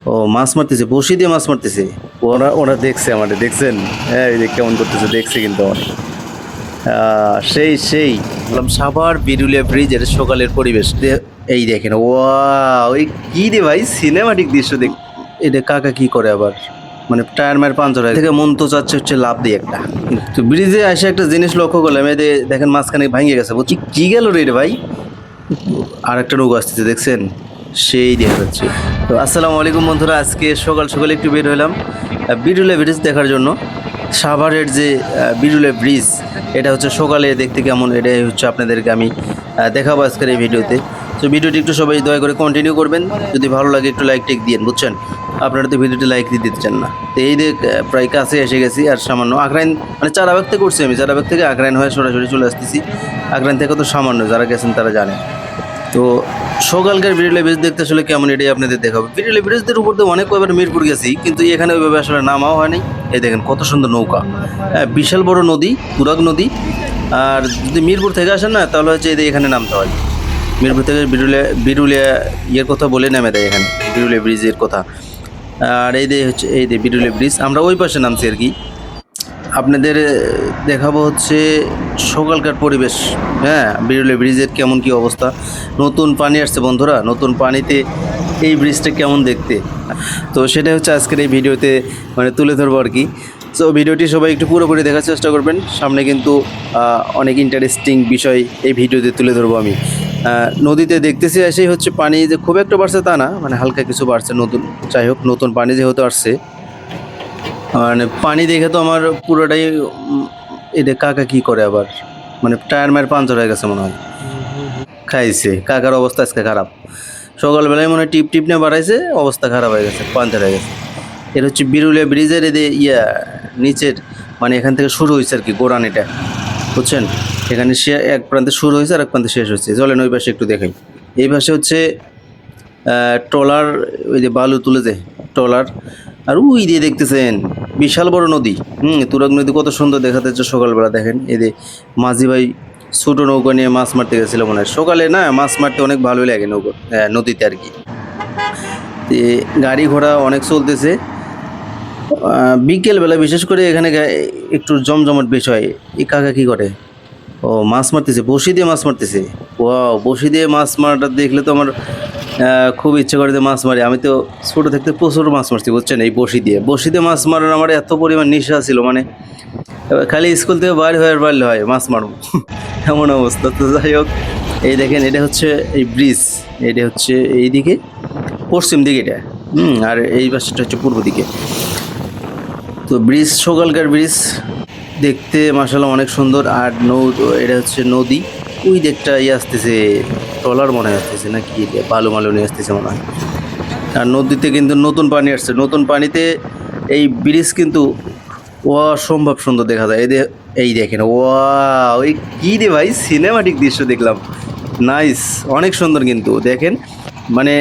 ও মাছ মারতেছে, বড়শি দিয়ে মাছ মারতেছে। ওরা ওরা দেখছে আমাদের, দেখছেন? হ্যাঁ, এই যে কেমন করতেছে, দেখছে কিন্তু আমার। সেই বললাম সাভার বিরুলিয়া ব্রিজের সকালের পরিবেশ এই দেখেন, ওই কি রে ভাই, সিনেমাটিক দৃশ্য দেখ। এটা কাকা কি করে আবার, মানে টায়ার মায়ের পাঞ্চার হয় থেকে মন তো চাচ্ছে হচ্ছে লাভ দিয়ে একটা। তো ব্রিজে এসে একটা জিনিস লক্ষ্য করলাম, এই যে দেখেন মাঝখানে ভাঙিয়ে গেছে, বলছি কি গেল রে ভাই। আর একটা নৌকা আসতেছে, দেখছেন? সেই দেখা যাচ্ছে। তো আসসালামু আলাইকুম বন্ধুরা, আজকে সকাল সকালে একটু বের হলাম বিরুলিয়া ব্রিজ দেখার জন্য। সাভারের যে বিরুলিয়া ব্রিজ, এটা হচ্ছে সকালে দেখতে কেমন, এটাই হচ্ছে আপনাদেরকে আমি দেখাবো আজকের এই ভিডিওতে। তো ভিডিওটি একটু সবাই দয়া করে কন্টিনিউ করবেন, যদি ভালো লাগে একটু লাইক টেক দিন, বুঝছেন? আপনারা তো ভিডিওটি লাইক দিয়ে দিতে চান না। তো এই যে প্রায় কাছে এসে গেছি, আর সামান্য আখরাইন, মানে চারাবাগ থেকে করছি আমি, চারাবাগ থেকে আখরাইন হয়ে সরাসরি চলে আসতেছি। আখরাইন থেকে তো সামান্য, যারা গেছেন তারা জানে। তো সকালকার বিরুলিয়া ব্রিজ দেখতে আসলে কেমন, এটাই আপনাদের দেখাবো। বিরুলিয়া ব্রিজের উপর দিয়ে অনেক কয়বার মিরপুর গেছি, কিন্তু এখানে ওইভাবে আসলে নামাও হয়নি। এই দেখেন কত সুন্দর নৌকা, হ্যাঁ, বিশাল বড় নদী, তুরাগ নদী। আর যদি মিরপুর থেকে আসেন না, তাহলে হচ্ছে এই যে এখানে নামতে হয়। মিরপুর থেকে বিরুলিয়া ইয়ের কথা বলে নেমে দেয় এখানে, বিরুলিয়া ব্রিজের কথা। আর এই যে হচ্ছে এই যে বিরুলিয়া ব্রিজ, আমরা ওই পাশে নামছি আর কি। আপনাদের দেখাবো হচ্ছে সকালকার পরিবেশ। হ্যাঁ, বিরুলিয়া ব্রিজের কেমন কি অবস্থা। নতুন পানি আসছে বন্ধুরা, নতুন পানিতে এই ব্রিজটা কেমন দেখতে, তো সেটা হচ্ছে আজকের এই ভিডিওতে মানে তুলে ধরবো আর কি। সো ভিডিওটি সবাই একটু পুরোপুরি দেখার চেষ্টা করবেন, সামনে কিন্তু অনেক ইন্টারেস্টিং বিষয় এই ভিডিওতে তুলে ধরবো আমি। নদীতে দেখতেছি এসেই হচ্ছে পানি যে খুব একটা বাড়ছে তা না, মানে হালকা কিছু বাড়ছে, নতুন, যাই হোক নতুন পানি যেহেতু আসছে, মানে পানি দেখে তো আমার পুরোটাই এটা কাকা কি করে আবার, মানে টায়ার মায়ের পাঞ্চার হয়ে গেছে মনে হয়। খাইছে, কাকার অবস্থা আজকে খারাপ। সকালবেলায় মনে হয় টিপ টিপ নিয়ে বাড়াইছে, অবস্থা খারাপ হয়ে গেছে, পাঞ্চার হয়ে গেছে। এটা হচ্ছে বিরুলিয়া ব্রিজের এদের নিচের, মানে এখান থেকে শুরু হয়েছে আর কি গোড়ানিটা, বুঝছেন? এখানে সে এক প্রান্তে শুরু হয়েছে আর এক প্রান্তে শেষ হচ্ছে। চলেন ওই পাশে একটু দেখাই। এই পাশে হচ্ছে ট্রলার, ওই যে বালু তুলে যায় ট্রলার। আর ওই দিয়ে দেখতেছেন বিশাল বড় নদী, তুরাগ নদী কত সুন্দর দেখা যাচ্ছে সকালবেলা। দেখেন এই যে মাঝি ভাই ছোটো নৌকা নিয়ে মাছ মারতে গেছিল মনে হয় সকালে, না মাছ মারতে অনেক ভালোই লাগে নৌকা, নদীতে আর কি। গাড়ি ঘোড়া অনেক চলতেছে বিকেলবেলা, বিশেষ করে এখানে একটু জমজমাট বিষয়। এই কাকা কি করে, ও মাছ মারতেছে, বড়শি দিয়ে মাছ মারতেছে। ওয়াও, বড়শি দিয়ে মাছ মারাটা দেখলে তো আমার খুব ইচ্ছে করে যে মাছ মারি। আমি তো ছোটো থাকতে প্রচুর মাছ মারছি, বুঝছেন? এই বড়শি দিয়ে মাছ মারার আমার এত পরিমাণ নেশা ছিল, মানে খালি স্কুল থেকে বাইরে হয়ে পারলে হয় মাছ মারব এমন অবস্থা। তো যাই হোক, এই দেখেন এটা হচ্ছে এই ব্রিজ, এটা হচ্ছে এইদিকে পশ্চিম দিকে এটা, আর এই পাশটা হচ্ছে পূর্ব দিকে। তো ব্রিজ, সকালকার ব্রিজ দেখতে মাশাআল্লাহ অনেক সুন্দর। আর এটা হচ্ছে নদী, ওই দিকটা আসতেছে ট্রলার মনে হয় আসতেছে, না কি বালু মালু নিয়ে আসতেছে মনে হয়। আর নদীতে কিন্তু নতুন পানি আসছে, নতুন পানিতে এই ব্রিজ কিন্তু অসম্ভব সুন্দর দেখা যায়। এই দেখেন, ওই কি রে ভাই, সিনেমাটিক দৃশ্য দেখলাম। নাইস, অনেক সুন্দর কিন্তু দেখেন, মানে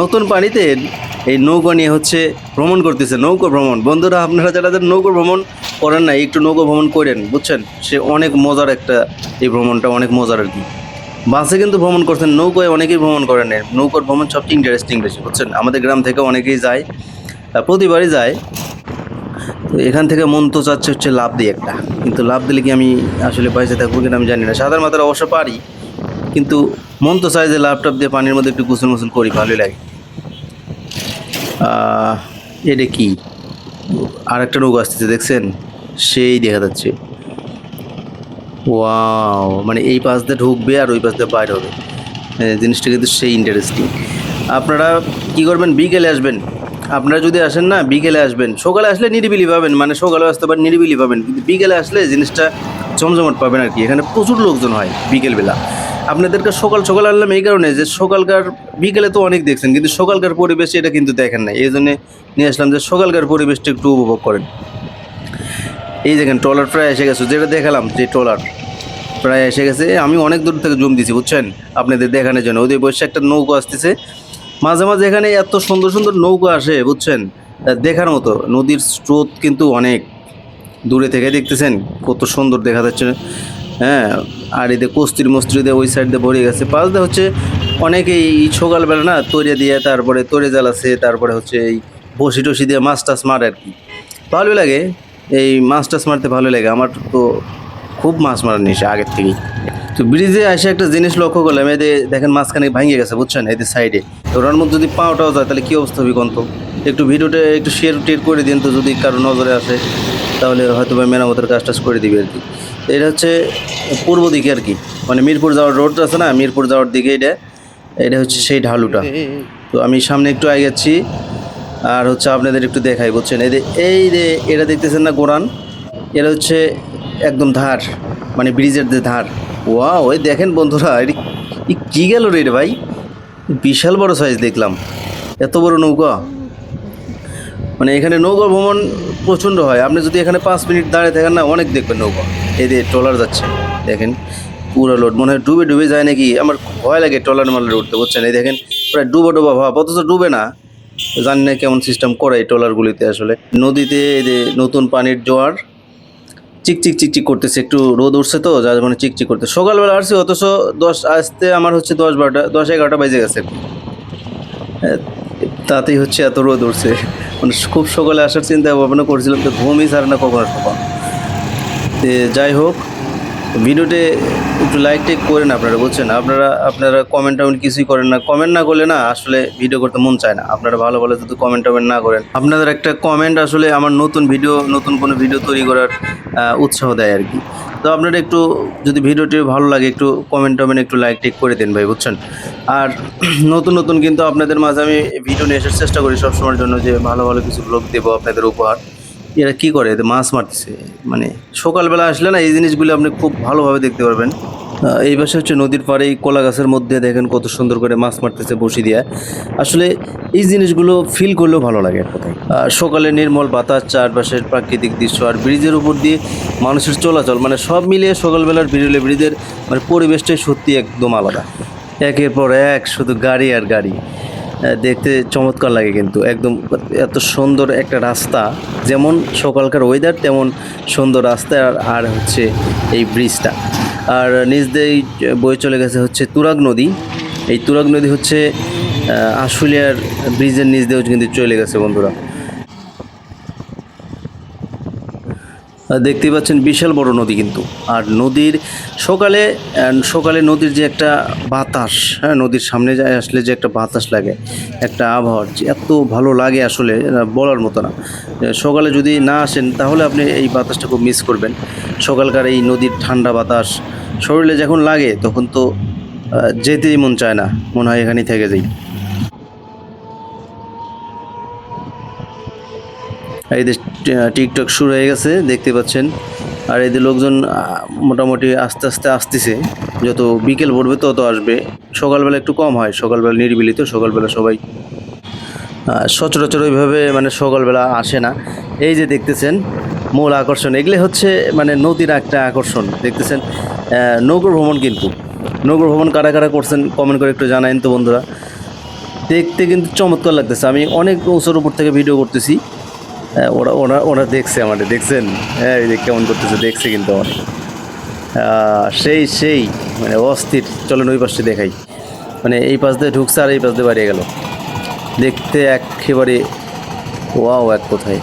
নতুন পানিতে এই নৌকা নিয়ে হচ্ছে ভ্রমণ করতেছে, নৌকো ভ্রমণ। বন্ধুরা, আপনারা যারা নৌকো ভ্রমণ করেন না, একটু নৌকো ভ্রমণ করেন, বুঝছেন? সে অনেক মজার একটা, এই ভ্রমণটা অনেক মজার আর কি। বাসে কিন্তু ভ্রমণ করছেন, নৌকোয় অনেকেই ভ্রমণ করেন, নৌকোর ভ্রমণ সবচেয়ে ইন্টারেস্টিং বেশি, বুঝছেন? আমাদের গ্রাম থেকে অনেকেই যায়, প্রতিবারই যায়। তো এখান থেকে মন তো চাচ্ছে হচ্ছে লাভ দিই একটা, কিন্তু লাভ দিলে কি আমি আসলে পয়সা থাকবো কিনা আমি জানি না। সাঁতার মাথার অবশ্য পারি, কিন্তু মন তো চায় যে লাভ টাপ দিয়ে পানির মধ্যে একটু গোসল মোসল করি, ভালোই লাগে। এটা কি, আর একটা নৌকা আসতেছে, দেখছেন? সেই দেখা যাচ্ছে। ওয়াও, মানে এই পাশ দিয়ে ঢুকবে আর ওই পাশ দিয়ে বাইরে হবে, জিনিসটা কিন্তু সেই ইন্টারেস্টিং। আপনারা কি করবেন, বিকেলে আসবেন। আপনারা যদি আসেন না, বিকেলে আসবেন। সকালে আসলে নিরিবিলি পাবেন, মানে সকালে আসতে পারেন, নিরিবিলি পাবেন, কিন্তু বিকেলে আসলে জিনিসটা জমজমাট পাবেন আর কি। এখানে প্রচুর লোকজন হয় বিকেলবেলা। আপনাদেরকে সকাল সকাল আনলাম এই কারণে যে সকালকার, বিকেলে তো অনেক দেখছেন, কিন্তু সকালকার পরিবেশ এটা কিন্তু দেখেন না, এই জন্যে নিয়ে আসলাম যে সকালকার পরিবেশটা একটু উপভোগ করেন। এই দেখেন ট্রলার প্রায় এসে গেছে, যেটা দেখালাম যে ট্রলার প্রায় এসে গেছে। আমি অনেক দূর থেকে জুম দিছি, বুঝছেন, আপনাদের দেখানোর জন্য। ওদের বসে একটা নৌকা আসতেছে, মাঝে মাঝে এখানে এত সুন্দর সুন্দর নৌকা আসে, বুঝছেন, দেখার মতো। নদীর স্রোত কিন্তু অনেক দূরে থেকে দেখতেছেন কত সুন্দর দেখা যাচ্ছে। হ্যাঁ, আর এদের কস্তির মস্তির দিয়ে ওই সাইড দিয়ে ভরে গেছে, পাশ দিয়ে হচ্ছে অনেকেই এই সকালবেলা না তৈরি দিয়ে তারপরে তৈরি জাল আছে, তারপরে হচ্ছে এই বসি টসি দিয়ে মাছ টাছ মারে আর কি। ভালোই লাগে, এই মাছ টাছ মারতে ভালো লাগে। আমার তো খুব মাছ মারার নেশা আগের থেকেই। তো ব্রিজে এসে একটা জিনিস লক্ষ্য করলাম, এদের দেখেন মাঝখানে ভাঙিয়ে গেছে বুঝছেন, এদের সাইডে। তো ওর মধ্যে যদি পাওয়াটাও যায় তাহলে কী অবস্থা হবে কন্ত। একটু ভিডিওটা একটু শেয়ার টেয়ার করে দিন তো, যদি কারো নজরে আসে তাহলে হয়তো বা মেরামতের কাজ টাজ করে দিবে আর কি। তো এটা হচ্ছে পূর্ব দিকে আর কি, মানে মিরপুর যাওয়ার রোড আছে না, মিরপুর যাওয়ার দিকে এটা হচ্ছে সেই ঢালুটা। তো আমি সামনে একটু যাচ্ছি, আর হচ্ছে আপনাদের একটু দেখাই বুঝছেন। এই যে এটা দেখতেছেন না গোরান, এটা হচ্ছে একদম ধার, মানে ব্রিজের যে ধার। ওয়াও, ওই দেখেন বন্ধুরা, এটা কী গেল রে ভাই, বিশাল বড় সাইজ দেখলাম, এত বড় নৌকা। মানে এখানে নৌকা ভ্রমণ প্রচণ্ড হয়। আপনি যদি এখানে 5 মিনিট দাঁড়িয়ে থাকেন না, অনেক দেখবেন নৌকা। এই যে ট্রলার যাচ্ছে দেখেন, পুরো লোড, মনে হয় ডুবে ডুবে যায় নাকি। আমার ভয় লাগে ট্রলার মালার উঠতে বুঝছেন। এই দেখেন প্রায় ডুবা ভাব, অথচ ডুবে না। জানি না কেমন সিস্টেম করে এই ট্রলারগুলিতে আসলে। নদীতে এই যে নতুন পানির জোয়ার চিকচিক চিকচিক করতেছে, একটু রোদ উঠছে তো যার মানে চিকচিক করতে। সকালবেলা আসছি, অথচ আসতে আমার হচ্ছে 10-11টা বেজে গেছে। তাতেই হচ্ছে এত রোদ উঠছে। মানে খুব সকালে আসার চিন্তা ভাবনা করছিলাম, তো ঘুমই ছাড়ে না কখনো সকাল। যাই হোক, ভিডিওতে একটু লাইক টেক করেন আপনারা বুঝছেন। আপনারা কমেন্ট টমেন্ট কিছুই করেন না। কমেন্ট না করলে না আসলে ভিডিও করতে মন চায় না। আপনারা ভালো যদি কমেন্ট টমেন্ট না করেন, আপনাদের একটা কমেন্ট আসলে আমার নতুন কোনো ভিডিও তৈরি করার উৎসাহ দেয় আর কি। তো আপনারা একটু যদি ভিডিওটি ভালো লাগে একটু কমেন্ট টমেন্ট একটু লাইক টেক করে দিন ভাই বুঝছেন। আর নতুন কিন্তু আপনাদের মাঝে আমি ভিডিও নিয়ে আসার চেষ্টা করি সবসময়ের জন্য, যে ভালো কিছু ব্লগ দেবো আপনাদের উপহার। এরা কী করে, এদের মাছ মারতেছে। মানে সকালবেলা আসলে না এই জিনিসগুলো আপনি খুব ভালোভাবে দেখতে পারবেন। এই পাশে হচ্ছে নদীর পাড়ে কলা গাছের মধ্যে দেখেন কত সুন্দর করে মাছ মারতেছে বসি দিয়ে। আসলে এই জিনিসগুলো ফিল করলেও ভালো লাগে এক কথায়। সকালে নির্মল বাতাস, চারপাশের প্রাকৃতিক দৃশ্য, আর ব্রিজের উপর দিয়ে মানুষের চলাচল, মানে সব মিলিয়ে সকালবেলার বিরুলে ব্রিজের মানে পরিবেশটাই সত্যি একদম আলাদা। একের পর এক শুধু গাড়ি আর গাড়ি, দেখতে চমৎকার লাগে কিন্তু একদম। এত সুন্দর একটা রাস্তা, যেমন সকালকার ওয়েদার তেমন সুন্দর রাস্তা, আর হচ্ছে এই ব্রিজটা। আর নিচ দিয়েই বয়ে চলে গেছে হচ্ছে তুরাগ নদী। এই তুরাগ নদী হচ্ছে আশুলিয়ার ব্রিজের নিচ দিয়েও কিন্তু চলে গেছে বন্ধুরা। দেখতেই পাচ্ছেন বিশাল বড় নদী কিন্তু। আর নদীর সকালে নদীর যে একটা বাতাস, হ্যাঁ, নদীর সামনে যায় আসলে যে একটা বাতাস লাগে, একটা আবহাওয়া যে এত ভালো লাগে আসলে বলার মতো না। সকালে যদি না আসেন তাহলে আপনি এই বাতাসটা খুব মিস করবেন। সকালকার এই নদীর ঠান্ডা বাতাস শরীরে যখন লাগে তখন তো যেতেই মন চায় না, মনে হয় এখানেই থেকে যাই। এই যে টিকটক শুরু হয়ে গেছে দেখতে পাচ্ছেন। আর এদের লোকজন মোটামুটি আস্তে আস্তে আসতেছে, যত বিকেল পড়বে তত আসবে। সকালবেলা একটু কম হয়, সকালবেলা নিরিবিলিত, সকালবেলা সবাই সচরাচর ওইভাবে মানে সকালবেলা আসে না। এই যে দেখতেছেন মূল আকর্ষণ, এগুলো হচ্ছে মানে নদীর একটা আকর্ষণ দেখতেছেন। নৌকো ভ্রমণ, কিন্তু নৌকো ভ্রমণ কারা কারা করছেন কমেন্ট করে একটু জানাইন তো বন্ধুরা। দেখতে কিন্তু চমৎকার লাগতেছে। আমি অনেক উঁচুর উপর থেকে ভিডিও করতেছি, ওরা দেখছে আমাদের, দেখছেন? হ্যাঁ, এই যে কেমন করতেছে, দেখছে কিন্তু আমাদের। সেই মানে অস্থির। চলেন ওই পাশে দেখাই, মানে এই পাশ দিয়ে ঢুকছে আর এই পাশ দিয়ে বাড়িয়ে গেল, দেখতে একেবারে ওয়াও এক কোথায়।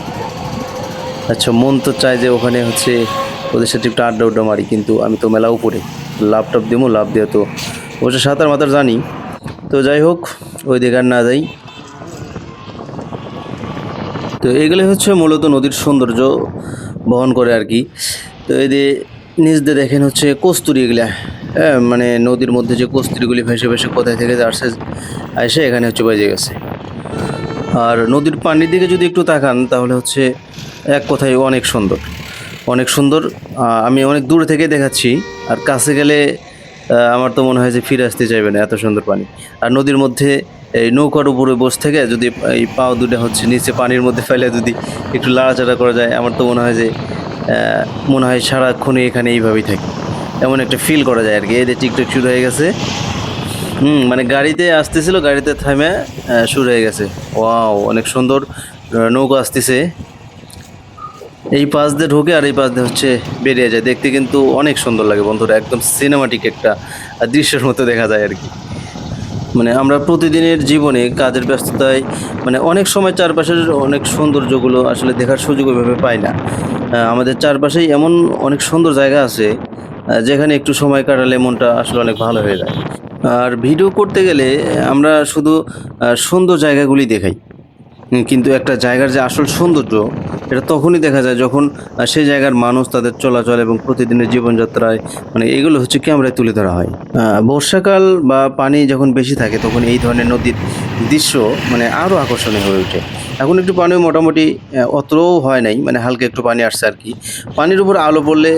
আচ্ছা, মন তো চায় যে ওখানে হচ্ছে ওদের সাথে একটু আড্ডা মারি, কিন্তু আমি তো মেলা উপরে লাভ দেবো, লাভ দিয়ে তো অবশ্য সাঁতার মাতার জানি। তো যাই হোক, ওই দিকে আর না যাই। তো এগুলো হচ্ছে মূলত নদীর সৌন্দর্য বহন করে আর কি। তো এই যে নিচ দিয়ে দেখেন হচ্ছে কস্তুরি, এগুলা হ্যাঁ, মানে নদীর মধ্যে যে কস্তুরিগুলি ভেসে ভেসে কোথায় থেকে আসে এখানে হচ্ছে বেজে গেছে। আর নদীর পানির দিকে যদি একটু তাকান তাহলে হচ্ছে এক কথায় অনেক সুন্দর। আমি অনেক দূর থেকে দেখাচ্ছি, আর কাছে গেলে আমার তো মনে হয় যে ফিরে আসতে চাইবে না, এত সুন্দর পানি। আর নদীর মধ্যে এই নৌকার উপরে বসে থেকে যদি এই পাও দুটো হচ্ছে নিচে পানির মধ্যে ফেলে যদি একটু লাড়াচাড়া করা যায়, আমার তো মনে হয় যে সারাক্ষণই এখানে এইভাবেই থাকি, এমন একটা ফিল করা যায় আর কি। এদের টিকটক শুরু হয়ে গেছে। মানে গাড়িতে আসতেছিল, গাড়িতে থামে শুরু হয়ে গেছে। ওয়াও, অনেক সুন্দর নৌকা আসতেছে। এই পাশ দিয়ে ঢোকে আর এই পাশ দিয়ে হচ্ছে বেরিয়ে যায়, দেখতে কিন্তু অনেক সুন্দর লাগে বন্ধুরা। একদম সিনেমাটিক একটা দৃশ্যের মতো দেখা যায় আর কি। মানে আমরা প্রতিদিনের জীবনে কাজের ব্যস্ততায় মানে অনেক সময় চারপাশের অনেক সৌন্দর্যগুলো আসলে দেখার সুযোগ ওইভাবে পাই না। আমাদের চারপাশেই এমন অনেক সুন্দর জায়গা আছে যেখানে একটু সময় কাটালে মনটা আসলে অনেক ভালো হয়ে যায়। আর ভিডিও করতে গেলে আমরা শুধু সুন্দর জায়গাগুলি দেখাই। কিন্তু একটা জায়গার যে আসল সৌন্দর্য এটা তখনই দেখা যায় যখন সেই জায়গার মানুষ, তাদের চলাচল এবং প্রতিদিনের জীবনযাত্রায় মানে এগুলো হচ্ছে ক্যামেরায় তুলে ধরা হয়। বর্ষাকাল বা পানি যখন বেশি থাকে তখন এই ধরনের নদীর দৃশ্য মানে আরও আকর্ষণীয় হয়ে ওঠে। এখন একটু পানিও মোটামুটি অতও হয় নাই, মানে হালকা একটু পানি আসছে আর কি। পানির উপর আলো পড়লে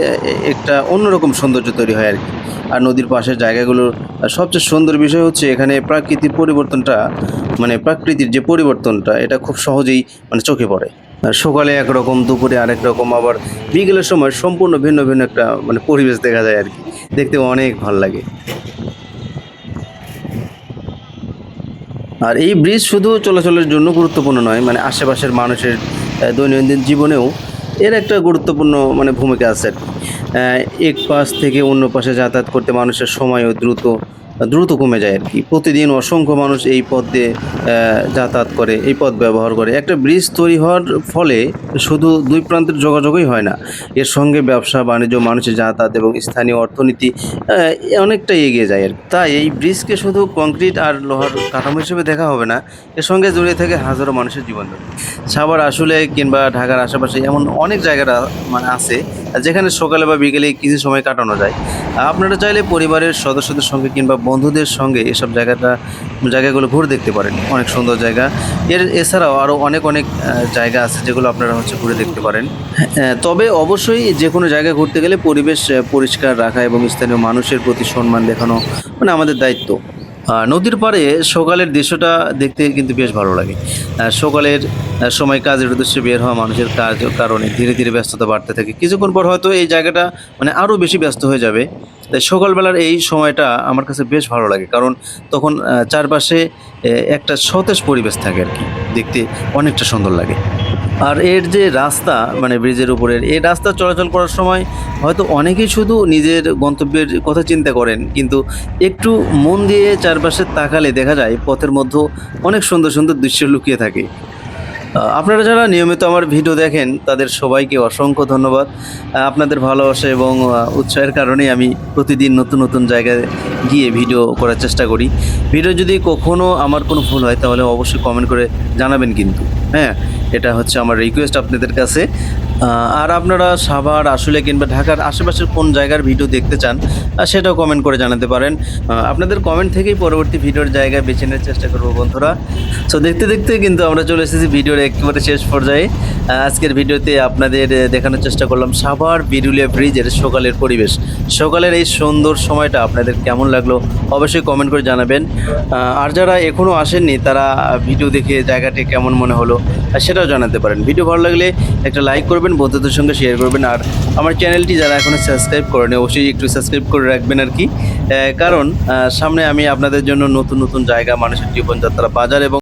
একটা অন্যরকম সৌন্দর্য তৈরি হয় আর কি। আর নদীর পাশের জায়গাগুলোর সবচেয়ে সুন্দর বিষয় হচ্ছে এখানে প্রাকৃতিক পরিবর্তনটা, মানে প্রকৃতির যে পরিবর্তনটা এটা খুব সহজেই মানে চোখে পড়ে। আর সকালে একরকম, দুপুরে আরেক রকম, আবার বিকেলের সময় সম্পূর্ণ ভিন্ন ভিন্ন একটা মানে পরিবেশ দেখা যায় আর কি। দেখতে অনেক ভাল লাগে। আর এই ব্রিজ শুধু চলাচলের জন্য গুরুত্বপূর্ণ নয়, মানে আশেপাশের মানুষের দৈনন্দিন জীবনেও এর একটা গুরুত্বপূর্ণ মানে ভূমিকা আছে আর কি। এক পাশ থেকে অন্য পাশে যাতায়াত করতে মানুষের সময়ও দ্রুত দ্রুত কমে যায় আর কি। প্রতিদিন অসংখ্য মানুষ এই পথ দিয়ে যাতায়াত করে, এই পথ ব্যবহার করে। একটা ব্রিজ তৈরি হওয়ার ফলে শুধু দুই প্রান্তের যোগাযোগই হয় না, এর সঙ্গে ব্যবসা বাণিজ্য, মানুষের যাতায়াত এবং স্থানীয় অর্থনীতি অনেকটাই এগিয়ে যায় আর কি। তাই এই ব্রিজকে শুধু কংক্রিট আর লোহার কাঠামো হিসেবে দেখা হবে না, এর সঙ্গে জড়িয়ে থাকে হাজারো মানুষের জীবনযাত্রা। সাভার আসলে কিংবা ঢাকার আশেপাশে এমন অনেক জায়গাটা মানে আছে যেখানে সকালে বা বিকেলে কিছু সময় কাটানো যায়। আপনারা চাইলে পরিবারের সদস্যদের সঙ্গে কিংবা বন্ধুদের সঙ্গে এসব জায়গাগুলো ঘুরে দেখতে পারেন। অনেক সুন্দর জায়গা। এছাড়াও আরও অনেক জায়গা আছে যেগুলো আপনারা হচ্ছে ঘুরে দেখতে পারেন। তবে অবশ্যই যে কোনো জায়গায় ঘুরতে গেলে পরিবেশ পরিষ্কার রাখা এবং স্থানীয় মানুষের প্রতি সম্মান দেখানো মানে আমাদের দায়িত্ব। নদীর পাড়ে সকালের দৃশ্যটা দেখতে কিন্তু বেশ ভালো লাগে। সকালের সময় কাজের উদ্দেশ্যে বের হওয়া মানুষের কারণে ধীরে ধীরে ব্যস্ততা বাড়তে থাকে। কিছুক্ষণ পর হয়তো এই জায়গাটা মানে আরও বেশি ব্যস্ত হয়ে যাবে। তাই সকালবেলার এই সময়টা আমার কাছে বেশ ভালো লাগে, কারণ তখন চারপাশে একটা সতেজ পরিবেশ থাকে আর কি, দেখতে অনেকটা সুন্দর লাগে। আর এর যে রাস্তা, মানে ব্রিজের উপরের এই রাস্তা চলাচল করার সময় হয়তো অনেকেই শুধু নিজের গন্তব্যের কথা চিন্তা করেন, কিন্তু একটু মন দিয়ে চারপাশে তাকালে দেখা যায় পথের মধ্যে অনেক সুন্দর সুন্দর দৃশ্য লুকিয়ে থাকে। আপনারা যারা নিয়মিত আমার ভিডিও দেখেন তাদের সবাইকে অসংখ্য ধন্যবাদ। আপনাদের ভালোবাসা এবং উৎসাহের কারণেই আমি প্রতিদিন নতুন নতুন জায়গায় গিয়ে ভিডিও করার চেষ্টা করি। ভিডিও যদি কখনও আমার কোনো ভুল হয় তাহলে অবশ্যই কমেন্ট করে জানাবেন কিন্তু, হ্যাঁ, এটা হচ্ছে আমার রিকোয়েস্ট আপনাদের কাছে। আর আপনারা সাভার, আশুলিয়া কিংবা ঢাকার আশেপাশের কোন জায়গার ভিডিও দেখতে চান সেটাও কমেন্ট করে জানাতে পারেন। আপনাদের কমেন্ট থেকেই পরবর্তী ভিডিওর জায়গা বেছে নেওয়ার চেষ্টা করব বন্ধুরা। সো দেখতে দেখতে কিন্তু আমরা চলে এসেছি ভিডিওর একেবারে শেষ পর্যায়ে। আজকের ভিডিওতে আপনাদের দেখানোর চেষ্টা করলাম সাভার বিরুলিয়া ব্রিজের সকালের পরিবেশ। সকালের এই সুন্দর সময়টা আপনাদের কেমন লাগলো অবশ্যই কমেন্ট করে জানাবেন। আর যারা এখনও আসেননি তারা ভিডিও দেখে জায়গাটি কেমন মনে হলো সেটাও জানাতে পারেন। ভিডিও ভালো লাগলে একটা লাইক করবেন, বন্ধুদের সঙ্গে শেয়ার করবেন। আর আমার চ্যানেলটি যারা এখনও সাবস্ক্রাইব করেনি অবশ্যই একটু সাবস্ক্রাইব করে রাখবেন আর কি। কারণ সামনে আমি আপনাদের জন্য নতুন নতুন জায়গা, মানুষের জীবনযাত্রা, বাজার এবং